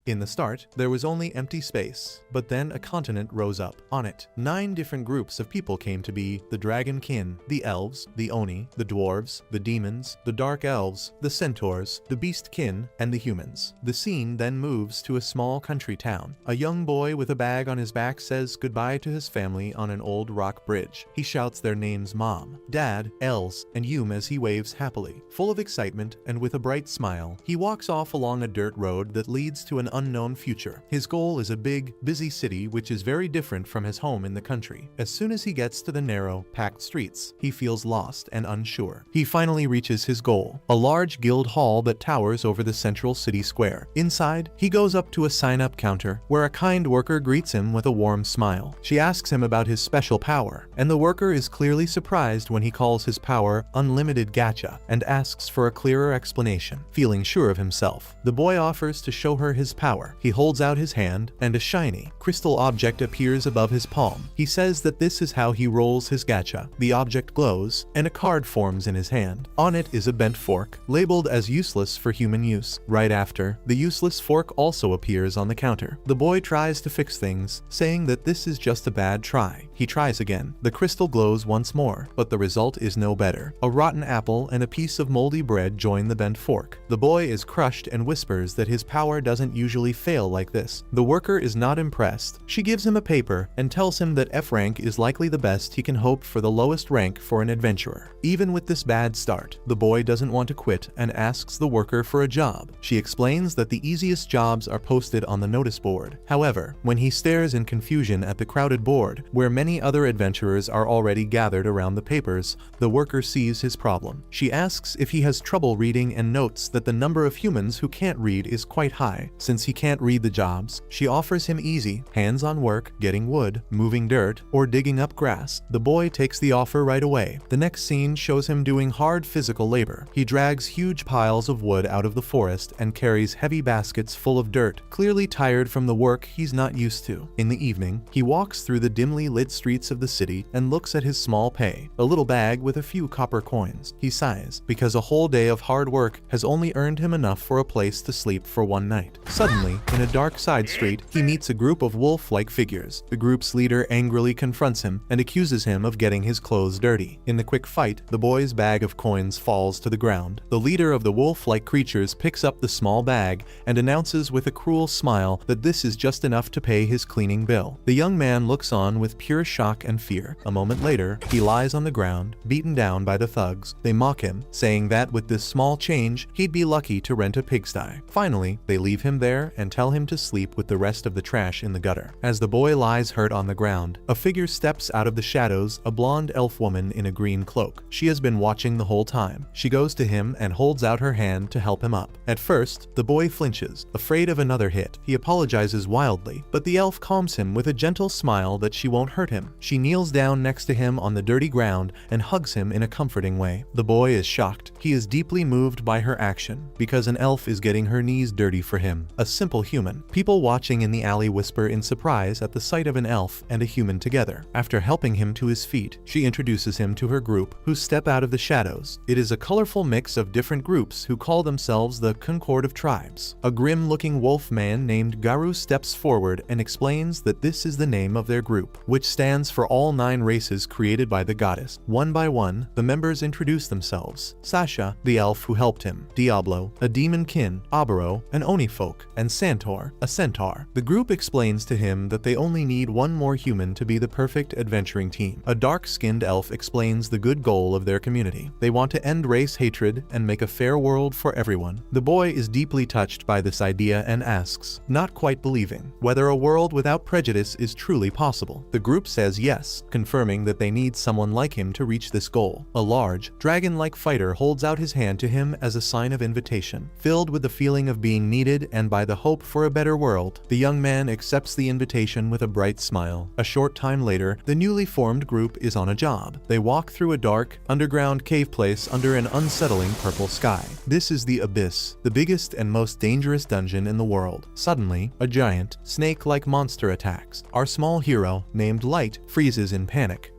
In the start, there was only empty space, but then a continent rose up. On it, 9 different groups of people came to be: the dragon kin, the elves, the oni, the dwarves, the demons, the dark elves, the centaurs, the beast kin, and the humans. The scene then moves to a small country town. A young boy with a bag on his back says goodbye to his family on an old rock bridge. He shouts their names: Mom, Dad, Els, and Yum as he waves happily. Full of excitement and with a bright smile, he walks off along a dirt road that leads to an unknown future. His goal is a big, busy city which is very different from his home in the country. As soon as he gets to the narrow, packed streets, he feels lost and unsure. He finally reaches his goal, a large guild hall that towers over the central city square. Inside, he goes up to a sign-up counter, where a kind worker greets him with a warm smile. She asks him about his special power, and the worker is clearly surprised when he calls his power Unlimited Gacha and asks for a clearer explanation. Feeling sure of himself, the boy offers to show her his power. He holds out his hand, and a shiny, crystal object appears above his palm. He says that this is how he rolls his gacha. The object glows, and a card forms in his hand. On it is a bent fork, labeled as useless for human use. Right after, the useless fork also appears on the counter. The boy tries to fix things, saying that this is just a bad try. He tries again. The crystal glows once more, but the result is no better. A rotten apple and a piece of moldy bread join the bent fork. The boy is crushed and whispers that his power doesn't usually fail like this. The worker is not impressed. She gives him a paper and tells him that F rank is likely the best he can hope for, the lowest rank for an adventurer. Even with this bad start, the boy doesn't want to quit and asks the worker for a job. She explains that the easiest jobs are posted on the notice board. However, when he stares in confusion at the crowded board, where many other adventurers are already gathered around the papers, the worker sees his problem. She asks if he has trouble reading and notes that the number of humans who can't read is quite high. Since he can't read the jobs, she offers him easy, hands-on work, getting wood, moving dirt, or digging up grass. The boy takes the offer right away. The next scene shows him doing hard physical labor. He drags huge piles of wood out of the forest and carries heavy baskets full of dirt, clearly tired from the work he's not used to. In the evening, he walks through the dimly lit streets of the city and looks at his small pay, a little bag with a few copper coins. He sighs, because a whole day of hard work has only earned him enough for a place to sleep for one night. Suddenly, in a dark side street, he meets a group of wolf-like figures. The group's leader angrily confronts him and accuses him of getting his clothes dirty. In the quick fight, the boy's bag of coins falls to the ground. The leader of the wolf-like creatures picks up the small bag and announces with a cruel smile that this is just enough to pay his cleaning bill. The young man looks on with pure shock and fear. A moment later, he lies on the ground, beaten down by the thugs. They mock him, saying that with this small change, he'd be lucky to rent a pigsty. Finally, they leave him there and tell him to sleep with the rest of the trash in the gutter. As the boy lies hurt on the ground, a figure steps out of the shadows, a blonde elf woman in a green cloak. She has been watching the whole time. She goes to him and holds out her hand to help him up. At first, the boy flinches, afraid of another hit. He apologizes wildly, but the elf calms him with a gentle smile that she won't hurt him. She kneels down next to him on the dirty ground and hugs him in a comforting way. The boy is shocked. He is deeply moved by her action, because an elf is getting her knees dirty for him. A simple human. People watching in the alley whisper in surprise at the sight of an elf and a human together. After helping him to his feet, she introduces him to her group, who step out of the shadows. It is a colorful mix of different groups who call themselves the Concord of Tribes. A grim-looking wolf man named Garu steps forward and explains that this is the name of their group, which stands for all 9 races created by the goddess. One by one, the members introduce themselves. Sasha, the elf who helped him, Diablo, a demon kin, Abaro, an Oni folk, and Santor, a centaur. The group explains to him that they only need one more human to be the perfect adventuring team. A dark-skinned elf explains the good goal of their community. They want to end race hatred and make a fair world for everyone. The boy is deeply touched by this idea and asks, not quite believing, whether a world without prejudice is truly possible. The group says yes, confirming that they need someone like him to reach this goal. A large, dragon-like fighter holds out his hand to him as a sign of invitation. Filled with the feeling of being needed and by the hope for a better world, the young man accepts the invitation with a bright smile. A short time later, the newly formed group is on a job. They walk through a dark, underground cave place under an unsettling purple sky. This is the Abyss, the biggest and most dangerous dungeon in the world. Suddenly, a giant, snake-like monster attacks. Our small hero, named Light, freezes in panic.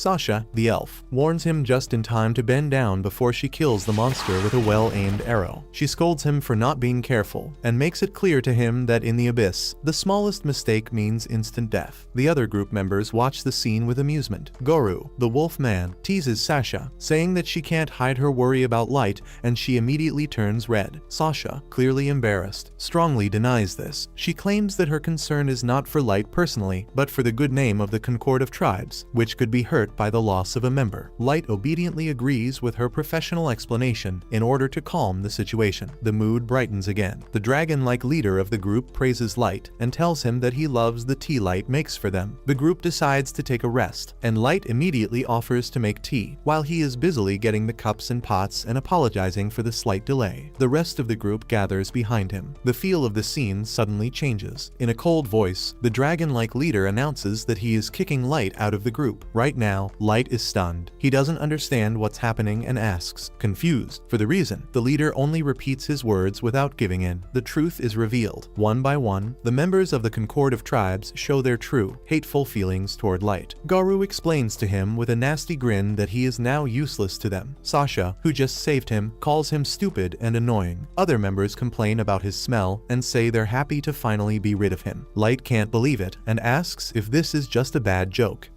Sasha, the elf, warns him just in time to bend down before she kills the monster with a well-aimed arrow. She scolds him for not being careful and makes it clear to him that in the abyss, the smallest mistake means instant death. The other group members watch the scene with amusement. Garou, the wolf man, teases Sasha, saying that she can't hide her worry about Light, and she immediately turns red. Sasha, clearly embarrassed, strongly denies this. She claims that her concern is not for Light personally, but for the good name of the Concord of Tribes, which could be hurt by the loss of a member. Light obediently agrees with her professional explanation in order to calm the situation. The mood brightens again. The dragon-like leader of the group praises Light and tells him that he loves the tea Light makes for them. The group decides to take a rest, and Light immediately offers to make tea, while he is busily getting the cups and pots and apologizing for the slight delay. The rest of the group gathers behind him. The feel of the scene suddenly changes. In a cold voice, the dragon-like leader announces that he is kicking Light out of the group. Right now, Light is stunned. He doesn't understand what's happening and asks, confused, for the reason. The leader only repeats his words without giving in. The truth is revealed. One by one, the members of the Concord of Tribes show their true, hateful feelings toward Light. Garou explains to him with a nasty grin that he is now useless to them. Sasha, who just saved him, calls him stupid and annoying. Other members complain about his smell and say they're happy to finally be rid of him. Light can't believe it and asks if this is just a bad joke.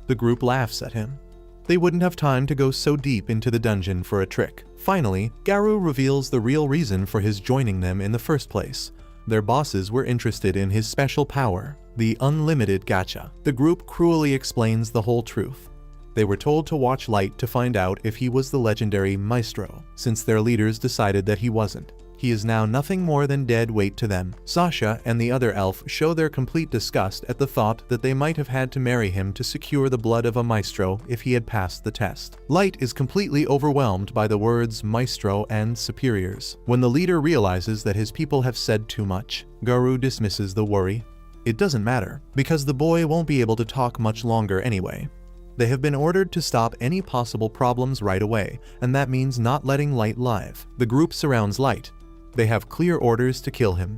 The group laughs at him. They wouldn't have time to go so deep into the dungeon for a trick. Finally, Garou reveals the real reason for his joining them in the first place. Their bosses were interested in his special power, the unlimited gacha. The group cruelly explains the whole truth. They were told to watch Light to find out if he was the legendary Maestro, since their leaders decided that he wasn't. He is now nothing more than dead weight to them. Sasha and the other elf show their complete disgust at the thought that they might have had to marry him to secure the blood of a maestro if he had passed the test. Light is completely overwhelmed by the words maestro and superiors. When the leader realizes that his people have said too much, Garou dismisses the worry. It doesn't matter, because the boy won't be able to talk much longer anyway. They have been ordered to stop any possible problems right away, and that means not letting Light live. The group surrounds Light. They have clear orders to kill him.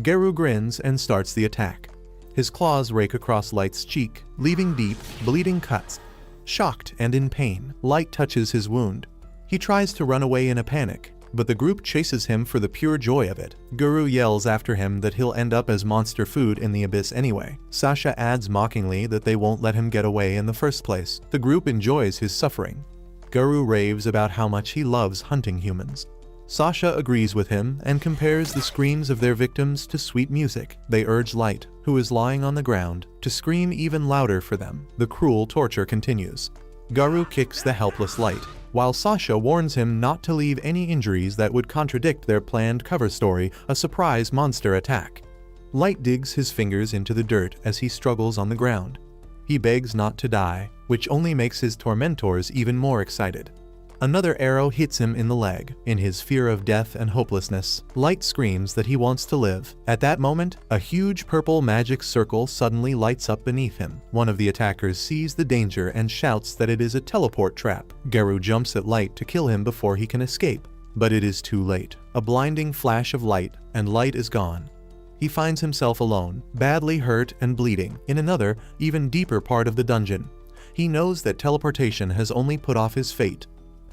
Garou grins and starts the attack. His claws rake across Light's cheek, leaving deep, bleeding cuts. Shocked and in pain, Light touches his wound. He tries to run away in a panic, but the group chases him for the pure joy of it. Garou yells after him that he'll end up as monster food in the abyss anyway. Sasha adds mockingly that they won't let him get away in the first place. The group enjoys his suffering. Garou raves about how much he loves hunting humans. Sasha agrees with him and compares the screams of their victims to sweet music. They urge Light, who is lying on the ground, to scream even louder for them. The cruel torture continues. Garou kicks the helpless Light, while Sasha warns him not to leave any injuries that would contradict their planned cover story, a surprise monster attack. Light digs his fingers into the dirt as he struggles on the ground. He begs not to die, which only makes his tormentors even more excited. Another arrow hits him in the leg. In his fear of death and hopelessness, Light screams that he wants to live. At that moment, a huge purple magic circle suddenly lights up beneath him. One of the attackers sees the danger and shouts that it is a teleport trap. Garou jumps at Light to kill him before he can escape, but it is too late. A blinding flash of light, and Light is gone. He finds himself alone, badly hurt and bleeding, in another, even deeper part of the dungeon. He knows that teleportation has only put off his fate.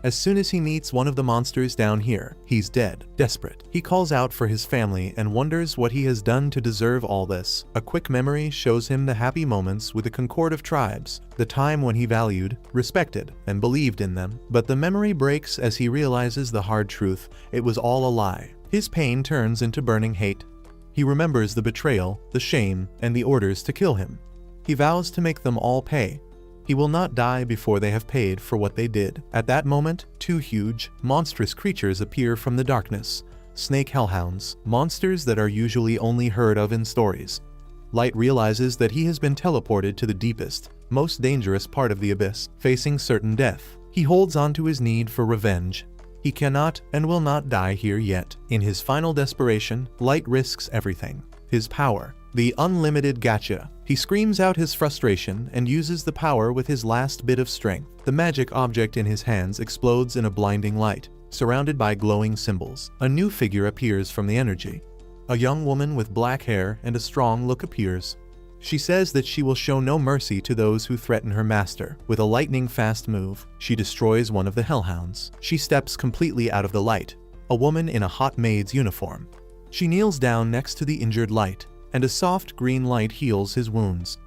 As soon as he meets one of the monsters down here, he's dead. Desperate, he calls out for his family and wonders what he has done to deserve all this. A quick memory shows him the happy moments with the Concord of Tribes, the time when he valued, respected, and believed in them. But the memory breaks as he realizes the hard truth. It was all a lie. His pain turns into burning hate. He remembers the betrayal, the shame, and the orders to kill him. He vows to make them all pay. He will not die before they have paid for what they did. At that moment, two huge, monstrous creatures appear from the darkness. Snake hellhounds, monsters that are usually only heard of in stories. Light realizes that he has been teleported to the deepest, most dangerous part of the abyss, facing certain death. He holds on to his need for revenge. He cannot and will not die here yet. In his final desperation, Light risks everything. His power, the unlimited gacha. He screams out his frustration and uses the power with his last bit of strength. The magic object in his hands explodes in a blinding light, surrounded by glowing symbols. A new figure appears from the energy. A young woman with black hair and a strong look appears. She says that she will show no mercy to those who threaten her master. With a lightning-fast move, she destroys one of the hellhounds. She steps completely out of the light, a woman in a hot maid's uniform. She kneels down next to the injured Light, and a soft green light heals his wounds.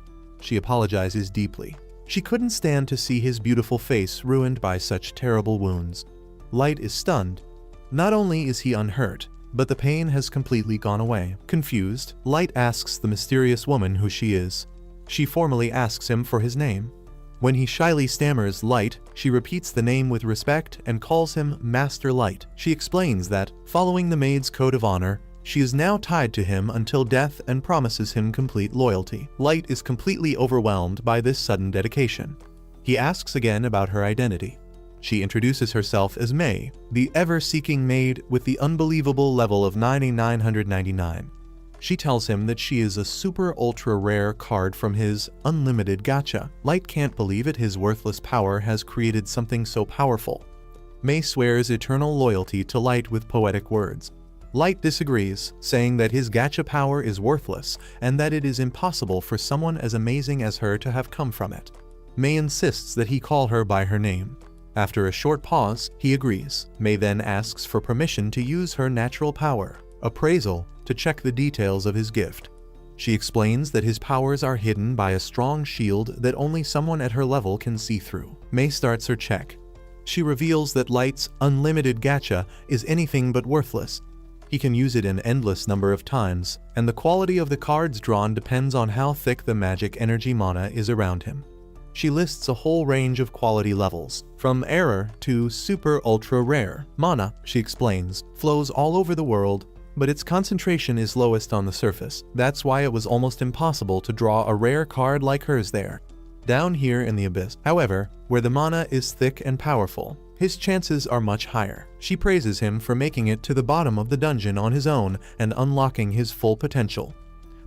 She apologizes deeply. She couldn't stand to see his beautiful face ruined by such terrible wounds. Light is stunned. Not only is he unhurt, but the pain has completely gone away. Confused, Light asks the mysterious woman who she is. She formally asks him for his name. When he shyly stammers Light, she repeats the name with respect and calls him Master Light. She explains that, following the maid's code of honor, she is now tied to him until death and promises him complete loyalty. Light is completely overwhelmed by this sudden dedication. He asks again about her identity. She introduces herself as May, the ever-seeking maid with the unbelievable level of 9999. She tells him that she is a super ultra rare card from his unlimited gacha. Light can't believe it, his worthless power has created something so powerful. May swears eternal loyalty to Light with poetic words. Light disagrees, saying that his gacha power is worthless and that it is impossible for someone as amazing as her to have come from it. May insists that he call her by her name. After a short pause, he agrees. May then asks for permission to use her natural power, Appraisal, to check the details of his gift. She explains that his powers are hidden by a strong shield that only someone at her level can see through. May starts her check. She reveals that Light's unlimited gacha is anything but worthless. He can use it an endless number of times, and the quality of the cards drawn depends on how thick the magic energy mana is around him. She lists a whole range of quality levels, from error to super ultra rare. Mana, she explains, flows all over the world, but its concentration is lowest on the surface. That's why it was almost impossible to draw a rare card like hers there. Down here in the abyss, however, where the mana is thick and powerful, his chances are much higher. She praises him for making it to the bottom of the dungeon on his own and unlocking his full potential.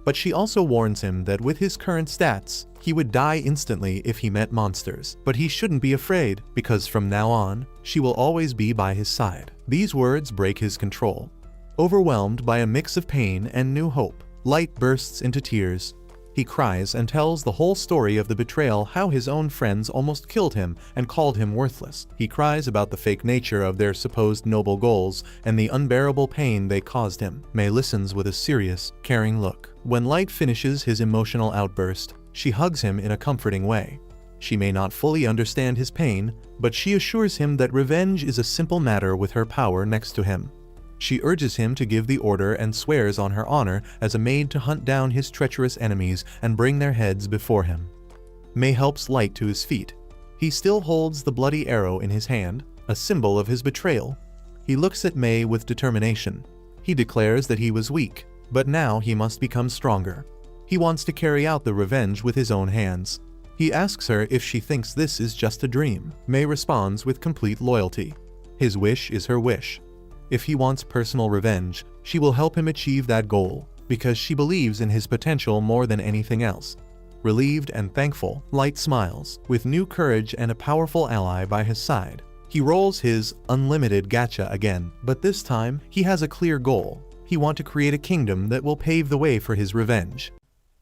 But she also warns him that with his current stats, he would die instantly if he met monsters. But he shouldn't be afraid, because from now on, she will always be by his side. These words break his control. Overwhelmed by a mix of pain and new hope, Light bursts into tears. He cries and tells the whole story of the betrayal, how his own friends almost killed him and called him worthless. He cries about the fake nature of their supposed noble goals and the unbearable pain they caused him. May listens with a serious, caring look. When Light finishes his emotional outburst, she hugs him in a comforting way. She may not fully understand his pain, but she assures him that revenge is a simple matter with her power next to him. She urges him to give the order and swears on her honor as a maid to hunt down his treacherous enemies and bring their heads before him. May helps Light to his feet. He still holds the bloody arrow in his hand, a symbol of his betrayal. He looks at May with determination. He declares that he was weak, but now he must become stronger. He wants to carry out the revenge with his own hands. He asks her if she thinks this is just a dream. May responds with complete loyalty. His wish is her wish. If he wants personal revenge, she will help him achieve that goal, because she believes in his potential more than anything else. Relieved and thankful, Light smiles, with new courage and a powerful ally by his side. He rolls his unlimited gacha again, but this time, he has a clear goal. He wants to create a kingdom that will pave the way for his revenge.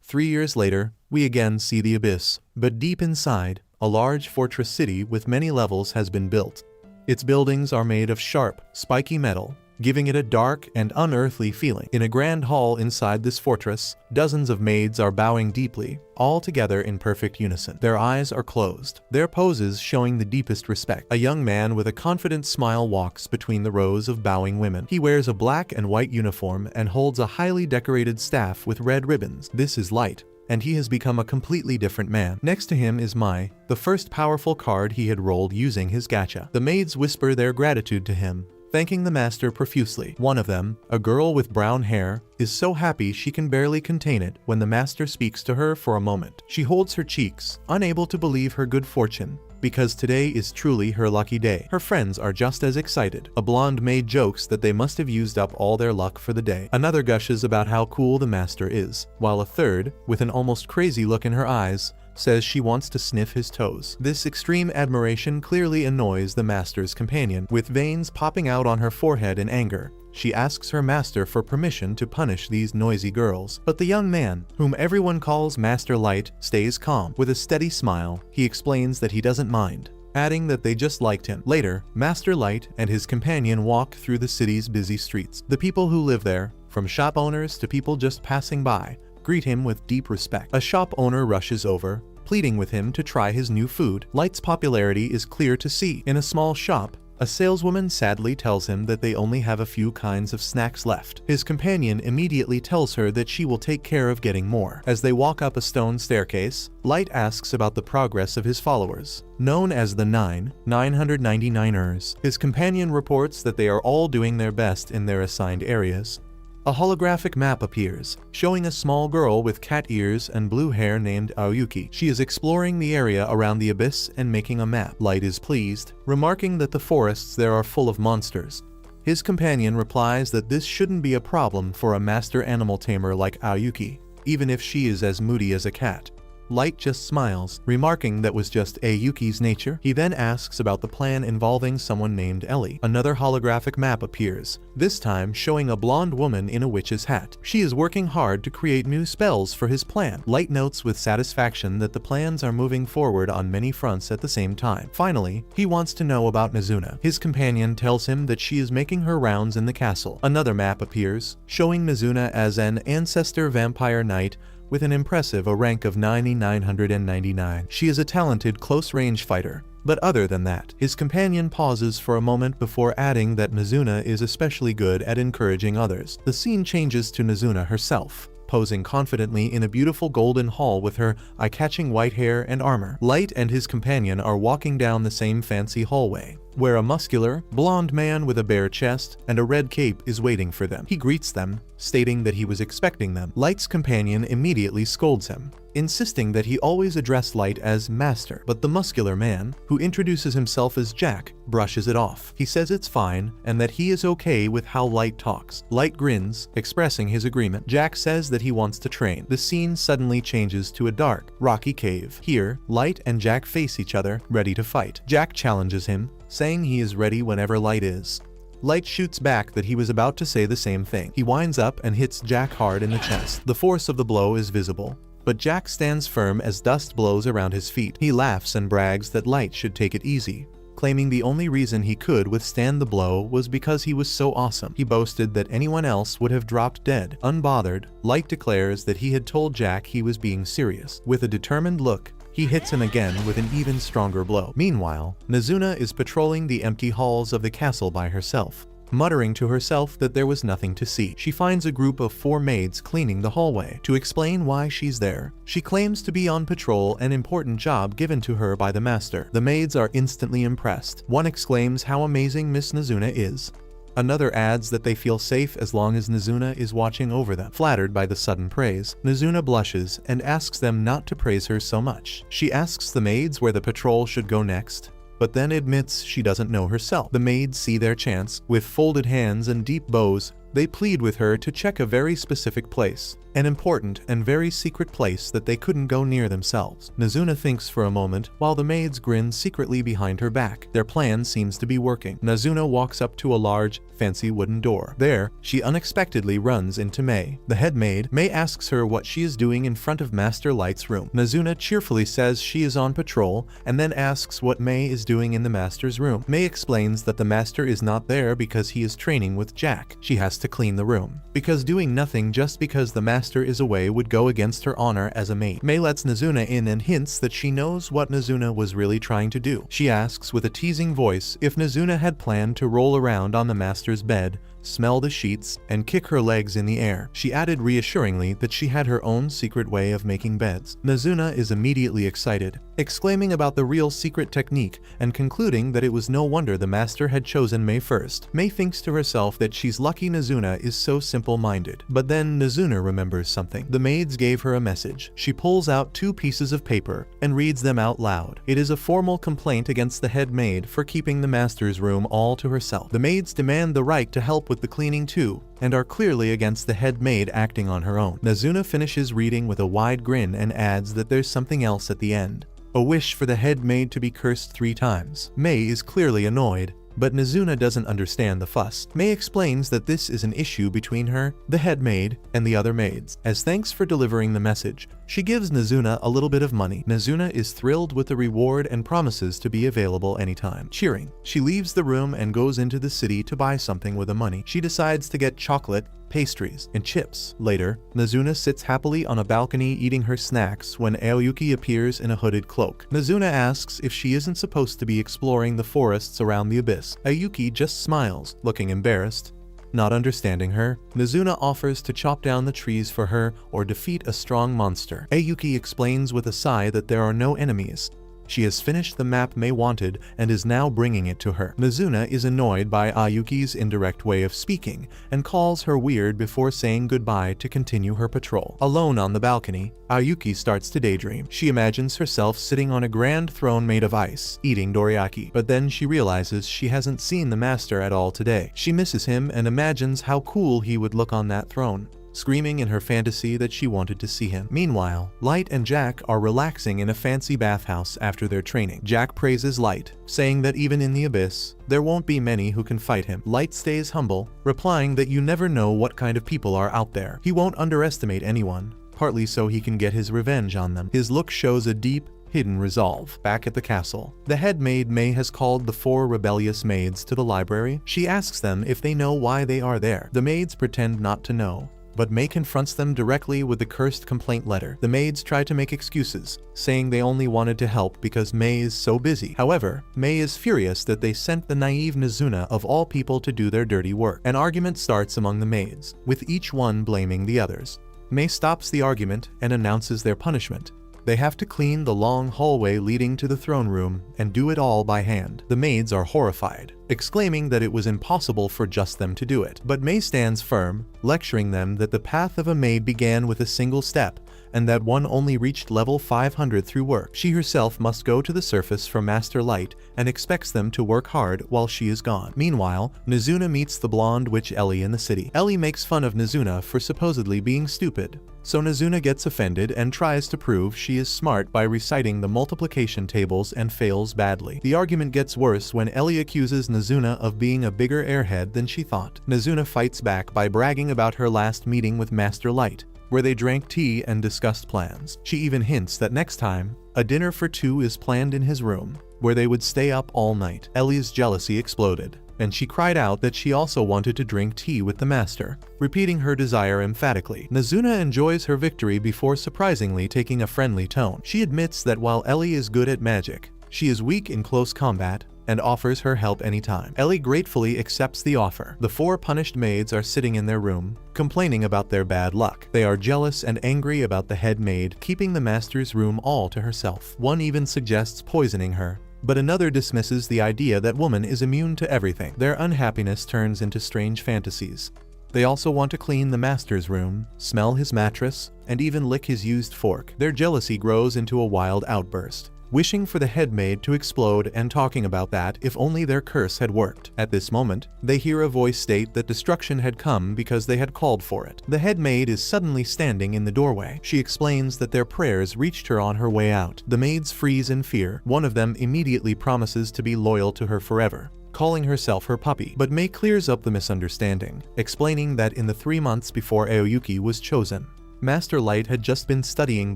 3 years later, we again see the abyss, but deep inside, a large fortress city with many levels has been built. Its buildings are made of sharp, spiky metal, giving it a dark and unearthly feeling. In a grand hall inside this fortress, dozens of maids are bowing deeply, all together in perfect unison. Their eyes are closed, their poses showing the deepest respect. A young man with a confident smile walks between the rows of bowing women. He wears a black and white uniform and holds a highly decorated staff with red ribbons. This is Light, and he has become a completely different man. Next to him is Mai, the first powerful card he had rolled using his gacha. The maids whisper their gratitude to him, thanking the master profusely. One of them, a girl with brown hair, is so happy she can barely contain it when the master speaks to her for a moment. She holds her cheeks, unable to believe her good fortune, because today is truly her lucky day. Her friends are just as excited. A blonde maid jokes that they must have used up all their luck for the day. Another gushes about how cool the master is, while a third, with an almost crazy look in her eyes, says she wants to sniff his toes. This extreme admiration clearly annoys the master's companion, with veins popping out on her forehead in anger. She asks her master for permission to punish these noisy girls. But the young man, whom everyone calls Master Light, stays calm. With a steady smile, he explains that he doesn't mind, adding that they just liked him. Later, Master Light and his companion walk through the city's busy streets. The people who live there, from shop owners to people just passing by, greet him with deep respect. A shop owner rushes over, pleading with him to try his new food. Light's popularity is clear to see. In a small shop, a saleswoman sadly tells him that they only have a few kinds of snacks left. His companion immediately tells her that she will take care of getting more. As they walk up a stone staircase, Light asks about the progress of his followers, known as the 999ers. His companion reports that they are all doing their best in their assigned areas. A holographic map appears, showing a small girl with cat ears and blue hair named Aoyuki. She is exploring the area around the abyss and making a map. Light is pleased, remarking that the forests there are full of monsters. His companion replies that this shouldn't be a problem for a master animal tamer like Aoyuki, even if she is as moody as a cat. Light just smiles, remarking that was just Aoyuki's nature. He then asks about the plan involving someone named Ellie. Another holographic map appears, this time showing a blonde woman in a witch's hat. She is working hard to create new spells for his plan. Light notes with satisfaction that the plans are moving forward on many fronts at the same time. Finally, he wants to know about Mizuna. His companion tells him that she is making her rounds in the castle. Another map appears, showing Mizuna as an ancestor vampire knight with an impressive rank of 999. She is a talented close-range fighter, but other than that, his companion pauses for a moment before adding that Mizuna is especially good at encouraging others. The scene changes to Mizuna herself, posing confidently in a beautiful golden hall with her eye-catching white hair and armor. Light and his companion are walking down the same fancy hallway, where a muscular, blonde man with a bare chest and a red cape is waiting for them. He greets them, stating that he was expecting them. Light's companion immediately scolds him, insisting that he always address Light as Master, but the muscular man, who introduces himself as Jack, brushes it off. He says it's fine and that he is okay with how Light talks. Light grins, expressing his agreement. Jack says that he wants to train. The scene suddenly changes to a dark, rocky cave. Here, Light and Jack face each other, ready to fight. Jack challenges him, saying he is ready whenever Light is. Light shoots back that he was about to say the same thing. He winds up and hits Jack hard in the chest. The force of the blow is visible, but Jack stands firm as dust blows around his feet. He laughs and brags that Light should take it easy, claiming the only reason he could withstand the blow was because he was so awesome. He boasted that anyone else would have dropped dead. Unbothered, Light declares that he had told Jack he was being serious. With a determined look, he hits him again with an even stronger blow. Meanwhile, Mizuna is patrolling the empty halls of the castle by herself, muttering to herself that there was nothing to see. She finds a group of 4 maids cleaning the hallway. To explain why she's there, she claims to be on patrol, an important job given to her by the master. The maids are instantly impressed. One exclaims how amazing Miss Mizuna is. Another adds that they feel safe as long as Mizuna is watching over them. Flattered by the sudden praise, Mizuna blushes and asks them not to praise her so much. She asks the maids where the patrol should go next, but then admits she doesn't know herself. The maids see their chance. With folded hands and deep bows, they plead with her to check a very specific place, an important and very secret place that they couldn't go near themselves. Mizuna thinks for a moment while the maids grin secretly behind her back. Their plan seems to be working. Mizuna walks up to a large, fancy wooden door. There, she unexpectedly runs into Mei, the head maid. Mei asks her what she is doing in front of Master Light's room. Mizuna cheerfully says she is on patrol and then asks what Mei is doing in the master's room. Mei explains that the master is not there because he is training with Jack. She has to clean the room, because doing nothing just because the master is away would go against her honor as a maid. Mei lets Mizuna in and hints that she knows what Mizuna was really trying to do. She asks with a teasing voice if Mizuna had planned to roll around on the master's bed, smell the sheets, and kick her legs in the air. She added reassuringly that she had her own secret way of making beds. Mizuna is immediately excited, exclaiming about the real secret technique and concluding that it was no wonder the master had chosen Mei first. Mei thinks to herself that she's lucky Mizuna is so simple-minded. But then Mizuna remembers something. The maids gave her a message. She pulls out 2 pieces of paper and reads them out loud. It is a formal complaint against the head maid for keeping the master's room all to herself. The maids demand the right to help with the cleaning too, and are clearly against the head maid acting on her own. Mizuna finishes reading with a wide grin and adds that there's something else at the end. A wish for the head maid to be cursed 3 times. Mei is clearly annoyed but Nazuna doesn't understand the fuss. Mei explains that this is an issue between her, the head maid, and the other maids. As thanks for delivering the message, she gives Nazuna a little bit of money. Nazuna is thrilled with the reward and promises to be available anytime. Cheering, she leaves the room and goes into the city to buy something with the money. She decides to get chocolate, pastries, and chips. Later, Nazuna sits happily on a balcony eating her snacks when Aoyuki appears in a hooded cloak. Nazuna asks if she isn't supposed to be exploring the forests around the abyss. Aoyuki just smiles, looking embarrassed. Not understanding her, Nazuna offers to chop down the trees for her or defeat a strong monster. Aoyuki explains with a sigh that there are no enemies. She has finished the map Mei wanted and is now bringing it to her. Nazuna is annoyed by Aoyuki's indirect way of speaking and calls her weird before saying goodbye to continue her patrol. Alone on the balcony, Aoyuki starts to daydream. She imagines herself sitting on a grand throne made of ice, eating dorayaki. But then she realizes she hasn't seen the master at all today. She misses him and imagines how cool he would look on that throne, screaming in her fantasy that she wanted to see him. Meanwhile, Light and Jack are relaxing in a fancy bathhouse after their training. Jack praises Light, saying that even in the abyss, there won't be many who can fight him. Light stays humble, replying that you never know what kind of people are out there. He won't underestimate anyone, partly so he can get his revenge on them. His look shows a deep, hidden resolve. Back at the castle, the head maid Mei has called the 4 rebellious maids to the library. She asks them if they know why they are there. The maids pretend not to know, but Mei confronts them directly with the cursed complaint letter. The maids try to make excuses, saying they only wanted to help because Mei is so busy. However, Mei is furious that they sent the naive Nazuna of all people to do their dirty work. An argument starts among the maids, with each one blaming the others. Mei stops the argument and announces their punishment. They have to clean the long hallway leading to the throne room and do it all by hand. The maids are horrified, exclaiming that it was impossible for just them to do it. But Mei stands firm, lecturing them that the path of a maid began with a single step, and that one only reached level 500 through work. She herself must go to the surface for Master Light and expects them to work hard while she is gone. Meanwhile, Nazuna meets the blonde witch Ellie in the city. Ellie makes fun of Nazuna for supposedly being stupid, so Nazuna gets offended and tries to prove she is smart by reciting the multiplication tables and fails badly. The argument gets worse when Ellie accuses Nazuna of being a bigger airhead than she thought. Nazuna fights back by bragging about her last meeting with Master Light, where they drank tea and discussed plans. She even hints that next time, a dinner for 2 is planned in his room, where they would stay up all night. Ellie's jealousy exploded, and she cried out that she also wanted to drink tea with the master, repeating her desire emphatically. Nazuna enjoys her victory before surprisingly taking a friendly tone. She admits that while Ellie is good at magic, she is weak in close combat, and offers her help anytime. Ellie gratefully accepts the offer. The 4 punished maids are sitting in their room, complaining about their bad luck. They are jealous and angry about the head maid keeping the master's room all to herself. One even suggests poisoning her, but another dismisses the idea that woman is immune to everything. Their unhappiness turns into strange fantasies. They also want to clean the master's room, smell his mattress, and even lick his used fork. Their jealousy grows into a wild outburst, wishing for the head maid to explode and talking about that if only their curse had worked. At this moment, they hear a voice state that destruction had come because they had called for it. The head maid is suddenly standing in the doorway. She explains that their prayers reached her on her way out. The maids freeze in fear. One of them immediately promises to be loyal to her forever, calling herself her puppy. But Mei clears up the misunderstanding, explaining that in the 3 months before Aoyuki was chosen, Master Light had just been studying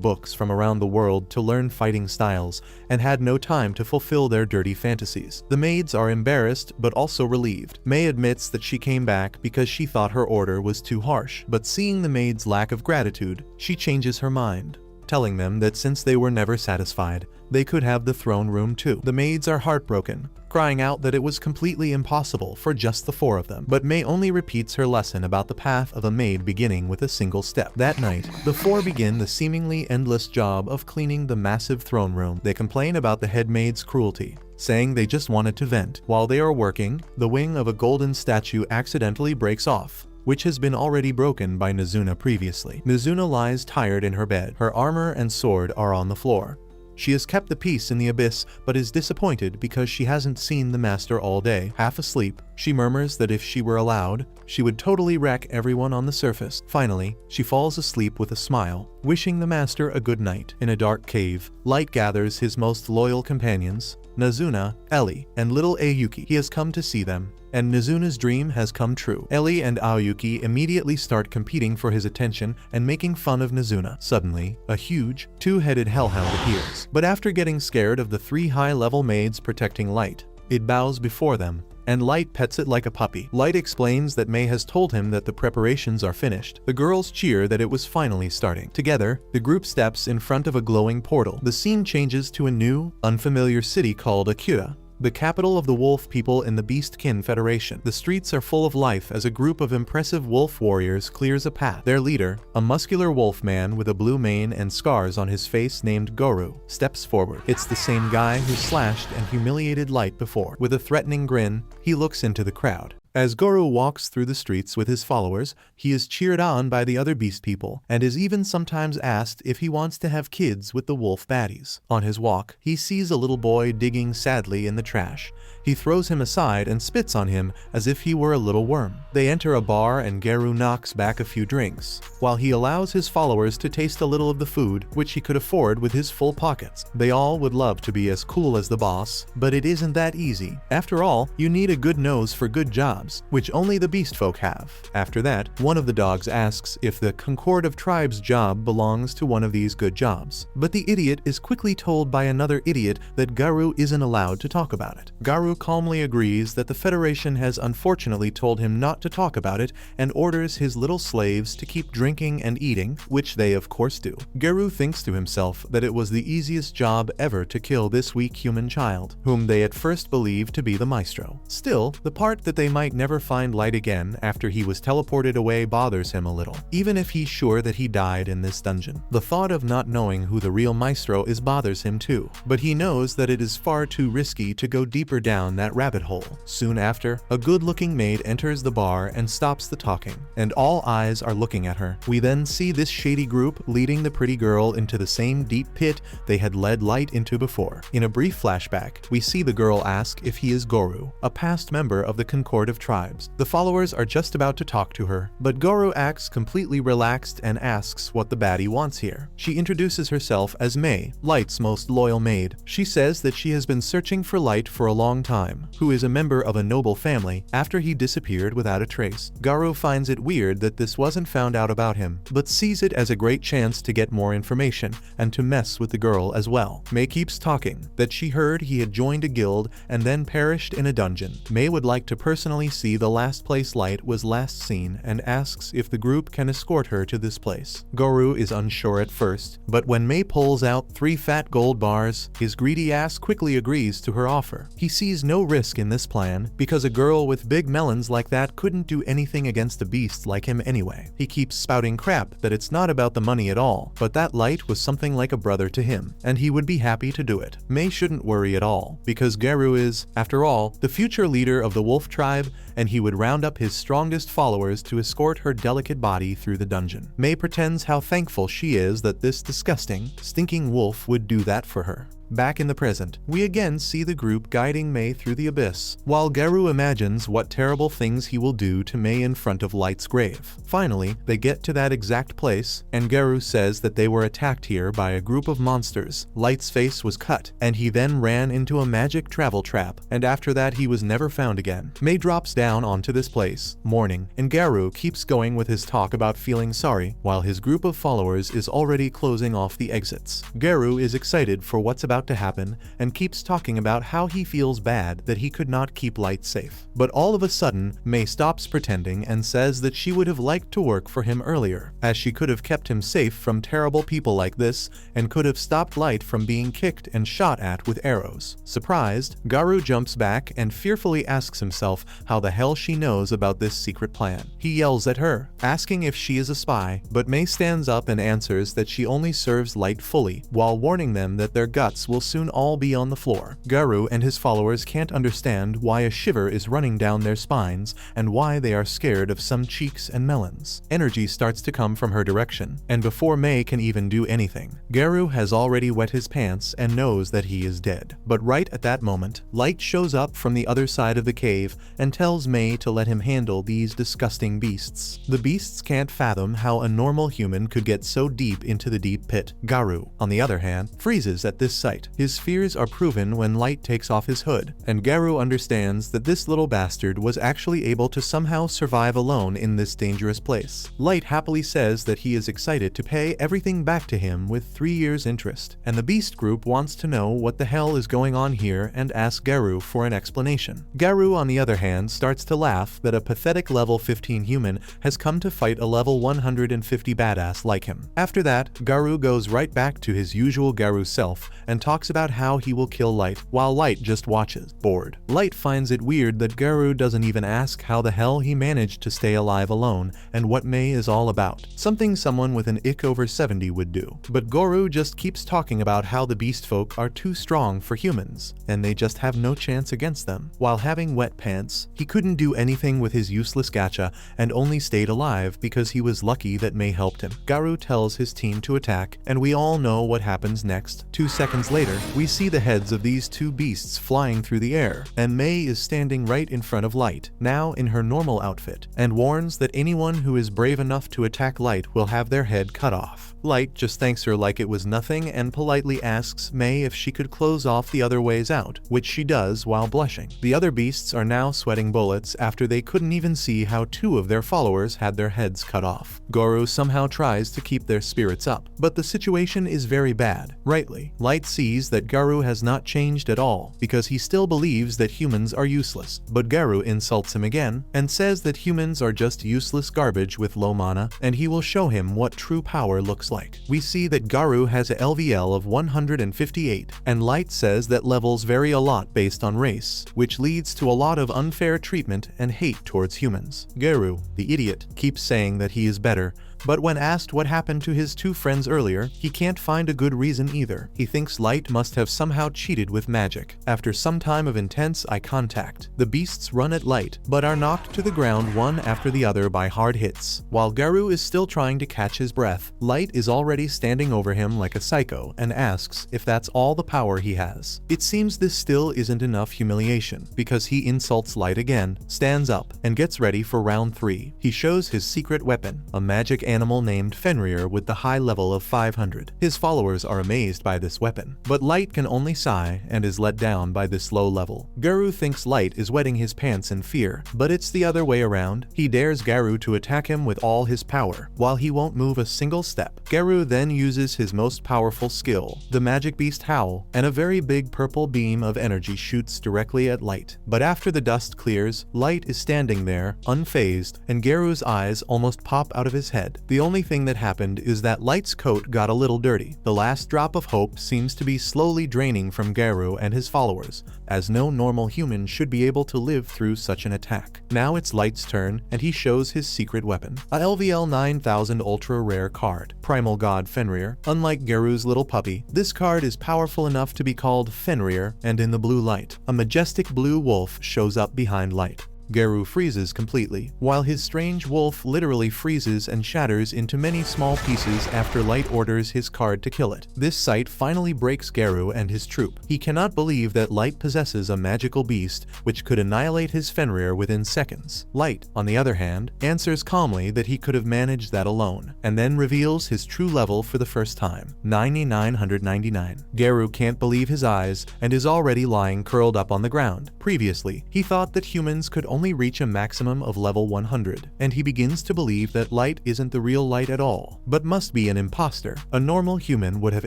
books from around the world to learn fighting styles and had no time to fulfill their dirty fantasies. The maids are embarrassed but also relieved. Mei admits that she came back because she thought her order was too harsh, but seeing the maids' lack of gratitude, she changes her mind, telling them that since they were never satisfied, they could have the throne room too. The maids are heartbroken, crying out that it was completely impossible for just the 4 of them. But Mei only repeats her lesson about the path of a maid beginning with a single step. That night, the 4 begin the seemingly endless job of cleaning the massive throne room. They complain about the head maid's cruelty, saying they just wanted to vent. While they are working, the wing of a golden statue accidentally breaks off, which has been already broken by Nazuna previously. Nazuna lies tired in her bed. Her armor and sword are on the floor. She has kept the peace in the abyss, but is disappointed because she hasn't seen the master all day. Half asleep, she murmurs that if she were allowed, she would totally wreck everyone on the surface. Finally, she falls asleep with a smile, wishing the master a good night. In a dark cave, Light gathers his most loyal companions, Nazuna, Ellie, and little Ayuki. He has come to see them, and Nazuna's dream has come true. Ellie and Aoyuki immediately start competing for his attention and making fun of Nazuna. Suddenly, a huge, two-headed hellhound appears. But after getting scared of the 3 high-level maids protecting Light, it bows before them, and Light pets it like a puppy. Light explains that Mei has told him that the preparations are finished. The girls cheer that it was finally starting. Together, the group steps in front of a glowing portal. The scene changes to a new, unfamiliar city called Akira, the capital of the wolf people in the Beastkin Federation. The streets are full of life as a group of impressive wolf warriors clears a path. Their leader, a muscular wolf man with a blue mane and scars on his face named Goru, steps forward. It's the same guy who slashed and humiliated Light before. With a threatening grin, he looks into the crowd. As Goru walks through the streets with his followers, he is cheered on by the other beast people, and is even sometimes asked if he wants to have kids with the wolf baddies. On his walk, he sees a little boy digging sadly in the trash. He throws him aside and spits on him as if he were a little worm. They enter a bar and Goru knocks back a few drinks, while he allows his followers to taste a little of the food, which he could afford with his full pockets. They all would love to be as cool as the boss, but it isn't that easy. After all, you need a good nose for good jobs, which only the beast folk have. After that, one of the dogs asks if the Concord of Tribes job belongs to one of these good jobs. But the idiot is quickly told by another idiot that Garu isn't allowed to talk about it. Garu calmly agrees that the Federation has unfortunately told him not to talk about it and orders his little slaves to keep drinking and eating, which they of course do. Garu thinks to himself that it was the easiest job ever to kill this weak human child, whom they at first believed to be the maestro. Still, the part that they might never find Light again after he was teleported away bothers him a little, even if he's sure that he died in this dungeon. The thought of not knowing who the real maestro is bothers him too, but he knows that it is far too risky to go deeper down that rabbit hole. Soon after, a good-looking maid enters the bar and stops the talking, and all eyes are looking at her. We then see this shady group leading the pretty girl into the same deep pit they had led Light into before. In a brief flashback, we see the girl ask if he is Goru, a past member of the Concord of Tribes. The followers are just about to talk to her, but Goru acts completely relaxed and asks what the baddie wants here. She introduces herself as Mei, Light's most loyal maid. She says that she has been searching for Light for a long time, who is a member of a noble family, after he disappeared without a trace. Garu finds it weird that this wasn't found out about him, but sees it as a great chance to get more information and to mess with the girl as well. Mei keeps talking that she heard he had joined a guild and then perished in a dungeon. Mei would like to personally see the last place Light was last seen and asks if the group can escort her to this place. Goru is unsure at first, but when Mei pulls out 3 fat gold bars, his greedy ass quickly agrees to her offer. He sees no risk in this plan because a girl with big melons like that couldn't do anything against a beast like him anyway. He keeps spouting crap that it's not about the money at all, but that Light was something like a brother to him, and he would be happy to do it. Mei shouldn't worry at all, because Garu is, after all, the future leader of the wolf tribe, and he would round up his strongest followers to escort her delicate body through the dungeon. Mei pretends how thankful she is that this disgusting, stinking wolf would do that for her. Back in the present, we again see the group guiding Mei through the abyss, while Garu imagines what terrible things he will do to Mei in front of Light's grave. Finally, they get to that exact place, and Garu says that they were attacked here by a group of monsters. Light's face was cut, and he then ran into a magic travel trap, and after that he was never found again. Mei drops down onto this place, mourning, and Garu keeps going with his talk about feeling sorry, while his group of followers is already closing off the exits. Garu is excited for what's about to happen and keeps talking about how he feels bad that he could not keep Light safe. But all of a sudden, Mei stops pretending and says that she would have liked to work for him earlier, as she could have kept him safe from terrible people like this and could have stopped Light from being kicked and shot at with arrows. Surprised, Garu jumps back and fearfully asks himself how the hell she knows about this secret plan. He yells at her, asking if she is a spy, but Mei stands up and answers that she only serves Light fully, while warning them that their guts will soon all be on the floor. Garu and his followers can't understand why a shiver is running down their spines and why they are scared of some cheeks and melons. Energy starts to come from her direction, and before Mei can even do anything, Garu has already wet his pants and knows that he is dead. But right at that moment, Light shows up from the other side of the cave and tells Mei to let him handle these disgusting beasts. The beasts can't fathom how a normal human could get so deep into the deep pit. Garu, on the other hand, freezes at this sight. Light. His fears are proven when Light takes off his hood, and Garou understands that this little bastard was actually able to somehow survive alone in this dangerous place. Light happily says that he is excited to pay everything back to him with 3 years interest, and the Beast Group wants to know what the hell is going on here and asks Garou for an explanation. Garou, on the other hand, starts to laugh that a pathetic level 15 human has come to fight a level 150 badass like him. After that, Garou goes right back to his usual Garou self and talks about how he will kill Light, while Light just watches, bored. Light finds it weird that Garou doesn't even ask how the hell he managed to stay alive alone and what May is all about, something someone with an IQ over 70 would do. But Garou just keeps talking about how the beast folk are too strong for humans, and they just have no chance against them. While having wet pants, he couldn't do anything with his useless gacha and only stayed alive because he was lucky that May helped him. Garou tells his team to attack, and we all know what happens next. 2 seconds later, we see the heads of these 2 beasts flying through the air, and May is standing right in front of Light, now in her normal outfit, and warns that anyone who is brave enough to attack Light will have their head cut off. Light just thanks her like it was nothing and politely asks May if she could close off the other ways out, which she does while blushing. The other beasts are now sweating bullets after they couldn't even see how 2 of their followers had their heads cut off. Garou somehow tries to keep their spirits up, but the situation is very bad. Rightly, Light sees that Garou has not changed at all because he still believes that humans are useless, but Garou insults him again and says that humans are just useless garbage with low mana, and he will show him what true power looks like. We see that Garou has a LVL of 158, and Light says that levels vary a lot based on race, which leads to a lot of unfair treatment and hate towards humans. Garou, the idiot, keeps saying that he is better, but when asked what happened to his 2 friends earlier, he can't find a good reason either. He thinks Light must have somehow cheated with magic. After some time of intense eye contact, the beasts run at Light, but are knocked to the ground one after the other by hard hits. While Garou is still trying to catch his breath, Light is already standing over him like a psycho and asks if that's all the power he has. It seems this still isn't enough humiliation, because he insults Light again, stands up, and gets ready for round 3. He shows his secret weapon, a magic animal named Fenrir with the high level of 500. His followers are amazed by this weapon, but Light can only sigh and is let down by this low level. Garou thinks Light is wetting his pants in fear, but it's the other way around. He dares Garou to attack him with all his power, while he won't move a single step. Garou then uses his most powerful skill, the Magic Beast Howl, and a very big purple beam of energy shoots directly at Light. But after the dust clears, Light is standing there, unfazed, and Garou's eyes almost pop out of his head. The only thing that happened is that Light's coat got a little dirty. The last drop of hope seems to be slowly draining from Garou and his followers, as no normal human should be able to live through such an attack. Now it's Light's turn, and he shows his secret weapon, a LVL 9000 ultra rare card, Primal God Fenrir. Unlike Garou's little puppy, this card is powerful enough to be called Fenrir, and in the blue light, a majestic blue wolf shows up behind Light. Garou freezes completely, while his strange wolf literally freezes and shatters into many small pieces after Light orders his card to kill it. This sight finally breaks Garou and his troop. He cannot believe that Light possesses a magical beast which could annihilate his Fenrir within seconds. Light, on the other hand, answers calmly that he could have managed that alone, and then reveals his true level for the first time, 9999. Garou can't believe his eyes and is already lying curled up on the ground. Previously, he thought that humans could only reach a maximum of level 100, and he begins to believe that Light isn't the real Light at all, but must be an imposter. A normal human would have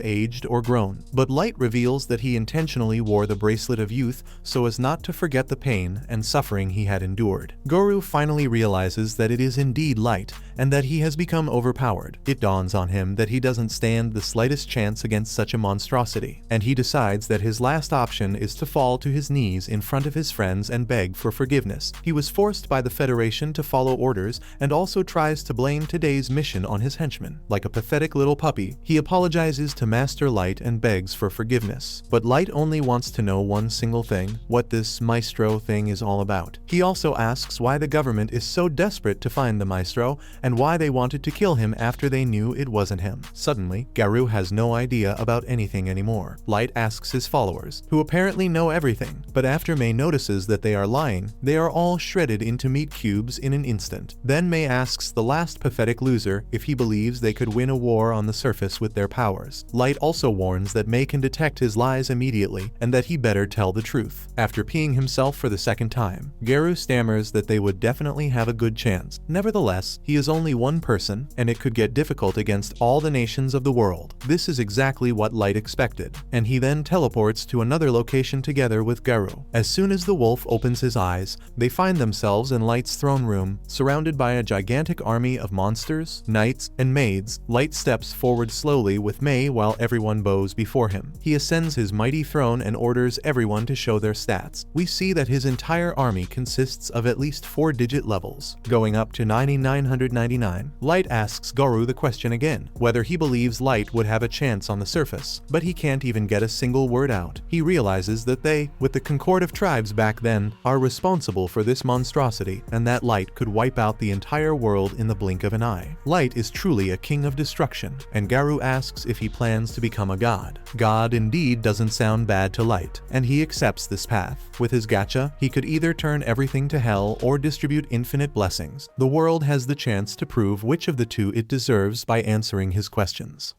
aged or grown, but Light reveals that he intentionally wore the bracelet of youth so as not to forget the pain and suffering he had endured. Garou finally realizes that it is indeed Light, and that he has become overpowered. It dawns on him that he doesn't stand the slightest chance against such a monstrosity, and he decides that his last option is to fall to his knees in front of his friends and beg for forgiveness. He was forced by the Federation to follow orders and also tries to blame today's mission on his henchmen. Like a pathetic little puppy, he apologizes to Master Light and begs for forgiveness. But Light only wants to know one single thing, what this Maestro thing is all about. He also asks why the government is so desperate to find the Maestro and why they wanted to kill him after they knew it wasn't him. Suddenly, Garou has no idea about anything anymore. Light asks his followers, who apparently know everything, but after May notices that they are lying, they are all all shredded into meat cubes in an instant. Then Mei asks the last pathetic loser if he believes they could win a war on the surface with their powers. Light also warns that Mei can detect his lies immediately and that he better tell the truth. After peeing himself for the second time, Garou stammers that they would definitely have a good chance. Nevertheless, he is only one person, and it could get difficult against all the nations of the world. This is exactly what Light expected, and he then teleports to another location together with Garou. As soon as the wolf opens his eyes, they find themselves in Light's throne room, surrounded by a gigantic army of monsters, knights, and maids. Light steps forward slowly with Mei while everyone bows before him. He ascends his mighty throne and orders everyone to show their stats. We see that his entire army consists of at least 4-digit levels, going up to 9,999. Light asks Garou the question again, whether he believes Light would have a chance on the surface, but he can't even get a single word out. He realizes that they, with the Concord of Tribes back then, are responsible for this monstrosity, and that Light could wipe out the entire world in the blink of an eye. Light is truly a king of destruction, and Garou asks if he plans to become a god. God indeed doesn't sound bad to Light, and he accepts this path. With his gacha, he could either turn everything to hell or distribute infinite blessings. The world has the chance to prove which of the two it deserves by answering his questions.